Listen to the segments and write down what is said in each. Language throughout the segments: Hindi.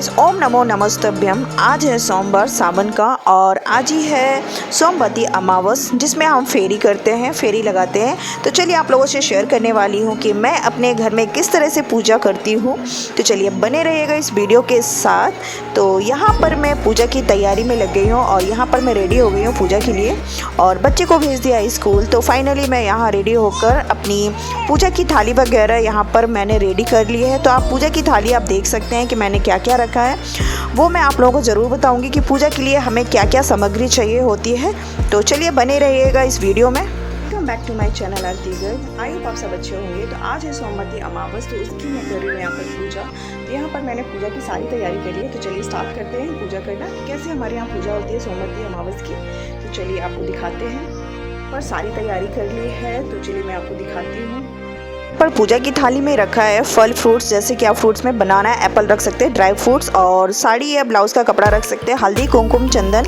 ओम नमो नमस्तभ्यम। आज है सोमवार सावन का और आज ही है सोमवती अमावस जिसमें हम फेरी करते हैं, फेरी लगाते हैं। तो चलिए आप लोगों से शेयर करने वाली हूँ कि मैं अपने घर में किस तरह से पूजा करती हूँ। तो चलिए बने रहिएगा इस वीडियो के साथ। तो यहाँ पर मैं पूजा की तैयारी में लग गई हूँ और यहाँ पर मैं रेडी हो गई हूँ पूजा के लिए और बच्चे को भेज दिया स्कूल। तो फाइनली मैं यहाँ रेडी होकर अपनी पूजा की थाली वगैरह यहाँ पर मैंने रेडी कर ली है। तो आप पूजा की थाली आप देख सकते हैं कि मैंने क्या क्या रखा है, वो मैं आप लोगों को ज़रूर बताऊंगी कि पूजा के लिए हमें क्या क्या सामग्री चाहिए होती है। तो चलिए बने रहिएगा इस वीडियो में। Welcome back to my channel Aarti girl. I hope आप सब अच्छे होंगे। तो आज है सोमवती अमावस, तो उसकी मैं कर रही हूँ यहाँ पर पूजा। तो यहाँ पर मैंने पूजा की सारी तैयारी करी है। तो चलिए स्टार्ट करते हैं पूजा करना। कैसे हमारे यहाँ पूजा होती है सोमवती अमावस की, तो चलिए आपको दिखाते हैं। पर सारी तैयारी कर ली है, तो चलिए मैं आपको दिखाती हूँ। पर पूजा की थाली में रखा है फल फ्रूट्स, जैसे कि आप फ्रूट्स में बनाना है, एप्पल रख सकते हैं, ड्राई फ्रूट्स और साड़ी या ब्लाउज़ का कपड़ा रख सकते हैं, हल्दी कुमकुम चंदन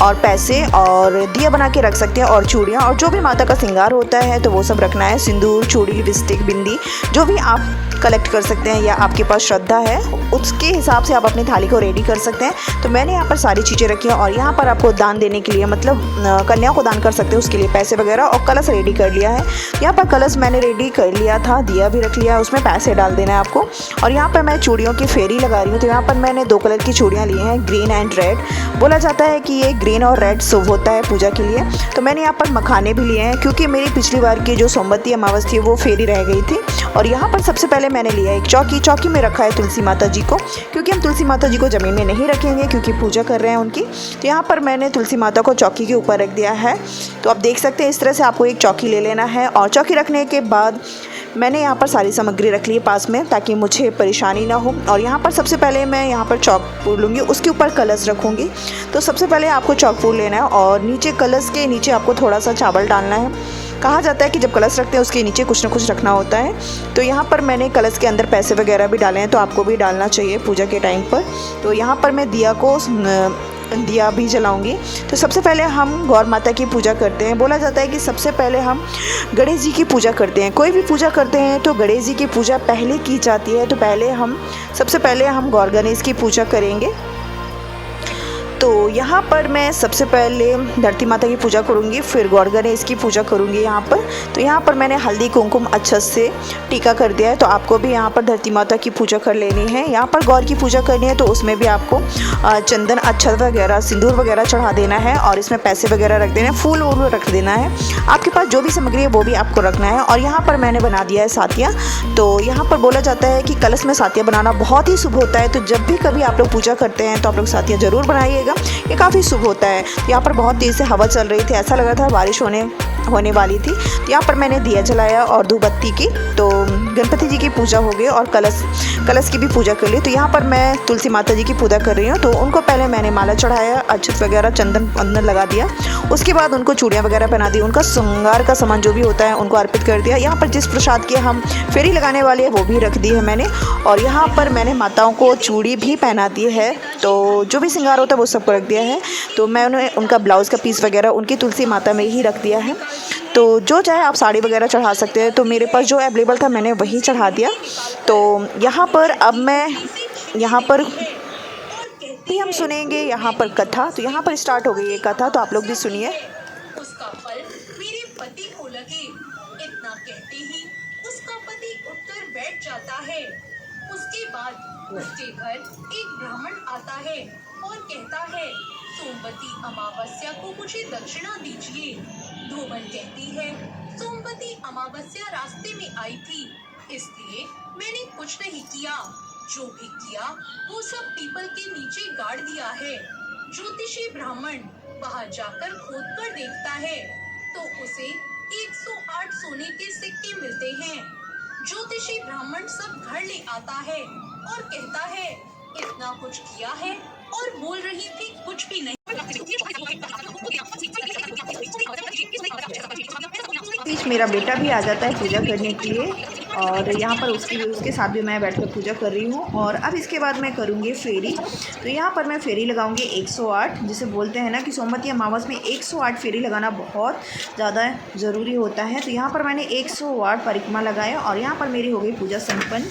और पैसे और दिया बना के रख सकते हैं और चूड़ियाँ और जो भी माता का श्रृंगार होता है तो वो सब रखना है। सिंदूर, चूड़ी, लिपस्टिक, बिंदी, जो भी आप कलेक्ट कर सकते हैं या आपके पास श्रद्धा है उसके हिसाब से आप अपनी थाली को रेडी कर सकते हैं। तो मैंने यहाँ पर सारी चीज़ें रखी हैं और यहाँ पर आपको दान देने के लिए, मतलब कन्या को दान कर सकते हैं, उसके लिए पैसे वगैरह और कलश रेडी कर लिया है। यहाँ पर कलश मैंने रेडी कर लिया था, दिया भी रख लिया, उसमें पैसे डाल देना है आपको। और यहाँ पर मैं चूड़ियों की फेरी लगा रही हूँ। तो यहाँ पर मैंने 2 कलर की चूड़ियाँ ली हैं, ग्रीन एंड रेड। बोला जाता है कि ये ग्रीन और रेड शुभ होता है पूजा के लिए। तो मैंने यहाँ पर मखाने भी लिए हैं क्योंकि मेरी पिछली बार की जो सोमवती अमावस थी वो फेरी रह गई थी। और यहाँ पर सबसे पहले मैंने लिया एक चौकी में रखा है तुलसी माता जी को, क्योंकि हम तुलसी माता जी को ज़मीन में नहीं रखेंगे क्योंकि पूजा कर रहे हैं उनकी। तो यहाँ पर मैंने तुलसी माता को चौकी के ऊपर रख दिया है। तो आप देख सकते हैं इस तरह से आपको एक चौकी ले लेना है। और चौकी रखने के बाद मैंने यहाँ पर सारी सामग्री रख ली है पास में ताकि मुझे परेशानी ना हो। और यहाँ पर सबसे पहले मैं यहाँ पर चौक लूँगी, उसके ऊपर कलश रखूँगी। तो सबसे पहले आपको चौक लेना है और नीचे कलश के नीचे आपको थोड़ा सा चावल डालना है। कहा जाता है कि जब कलश रखते हैं उसके नीचे कुछ ना कुछ रखना होता है। तो यहाँ पर मैंने कलश के अंदर पैसे वगैरह भी डाले हैं, तो आपको भी डालना चाहिए पूजा के टाइम पर। तो यहाँ पर मैं दिया भी जलाऊंगी। तो सबसे पहले हम गौर माता की पूजा करते हैं। बोला जाता है कि सबसे पहले हम गणेश जी की पूजा करते हैं। कोई भी पूजा करते हैं तो गणेश जी की पूजा पहले की जाती है। तो सबसे पहले हम गौर गणेश की पूजा करेंगे। तो यहाँ पर मैं सबसे पहले धरती माता की पूजा करूँगी, फिर गौर गणेश की पूजा करूँगी यहाँ पर। तो यहाँ पर मैंने हल्दी कुमकुम अच्छे से टीका कर दिया है। तो आपको भी यहाँ पर धरती माता की पूजा कर लेनी है। यहाँ पर गौर की पूजा करनी है तो उसमें भी आपको चंदन अक्षत वगैरह, सिंदूर वगैरह चढ़ा देना है और इसमें पैसे वगैरह रख देना है, फूल वूल रख देना है। आपके पास जो भी सामग्री है वो भी आपको रखना है। और यहाँ पर मैंने बना दिया है सातियाँ। तो यहाँ पर बोला जाता है कि कलश में सातियाँ बनाना बहुत ही शुभ होता है। तो जब भी कभी आप लोग पूजा करते हैं तो आप लोग सातियाँ ज़रूर बनाइएगा, ये काफ़ी शुभ होता है। यहाँ पर बहुत तेज़ से हवा चल रही थी, ऐसा लग रहा था बारिश होने वाली थी। तो यहाँ पर मैंने दिया जलाया और धूप बत्ती की। तो गणपति जी की पूजा हो गई और कलश की भी पूजा कर ली। तो यहाँ पर मैं तुलसी माता जी की पूजा कर रही हूँ। तो उनको पहले मैंने माला चढ़ाया, अक्षत वगैरह चंदन वंदन लगा दिया। उसके बाद उनको चूड़ियाँ वगैरह पहना दी, उनका श्रृंगार का सामान जो भी होता है उनको अर्पित कर दिया। यहाँ पर जिस प्रसाद की हम फेरी लगाने वाले हैं वो भी रख दी है मैंने। और यहाँ पर मैंने माताओं को चूड़ी भी पहना दी है। तो जो भी श्रृंगार होता है वो सबको रख दिया है। तो मैंने उनका ब्लाउज़ का पीस वगैरह उनकी तुलसी माता में ही रख दिया है। तो जो चाहे आप साड़ी वगैरह चढ़ा सकते हैं। तो मेरे पास जो अवेलेबल था मैंने वही चढ़ा दिया। तो यहाँ पर अब मैं भी हम सुनेंगे यहाँ पर कथा। तो यहाँ पर स्टार्ट हो गई ये कथा, तो आप लोग भी सुनिए। उसका फल मेरे पति को लगे, इतना कहते ही उसका पति उठकर बैठ जाता है। उसके बाद उसके घर एक ब्राह्मण आता है और कहता है, सोमवती अमावस्या को मुझे दक्षिणा दीजिए। धोबन कहती है, सोमवती अमावस्या रास्ते में आई थी, इसलिए मैंने कुछ नहीं किया। जो भी किया वो सब पीपल के नीचे गाड़ दिया है। ज्योतिषी ब्राह्मण बाहर जाकर खोद कर देखता है तो उसे 108 सोने के सिक्के मिलते हैं। ज्योतिषी ब्राह्मण सब घर ले आता है और कहता है, इतना कुछ किया है और बोल रही थी कुछ भी नहीं। बीच मेरा बेटा भी आ जाता है पूजा करने के लिए और यहाँ पर उसके साथ भी मैं बैठकर पूजा कर रही हूँ। और अब इसके बाद मैं करूँगी फेरी। तो यहाँ पर मैं फेरी लगाऊंगी 108, जिसे बोलते हैं ना कि सोमवती अमावस में 108 फेरी लगाना बहुत ज़्यादा ज़रूरी होता है। तो यहाँ पर मैंने 108 परिक्रमा लगाया और यहाँ पर मेरी हो गई पूजा संपन्न।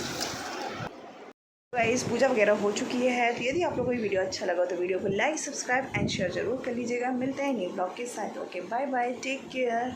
गाइस पूजा वगैरह हो चुकी है, तो यदि आप लोगों को ये वीडियो अच्छा लगा तो वीडियो को लाइक, सब्सक्राइब एंड शेयर जरूर कर लीजिएगा। मिलते हैं न्यू ब्लॉग के साथ। Okay, bye bye, take care.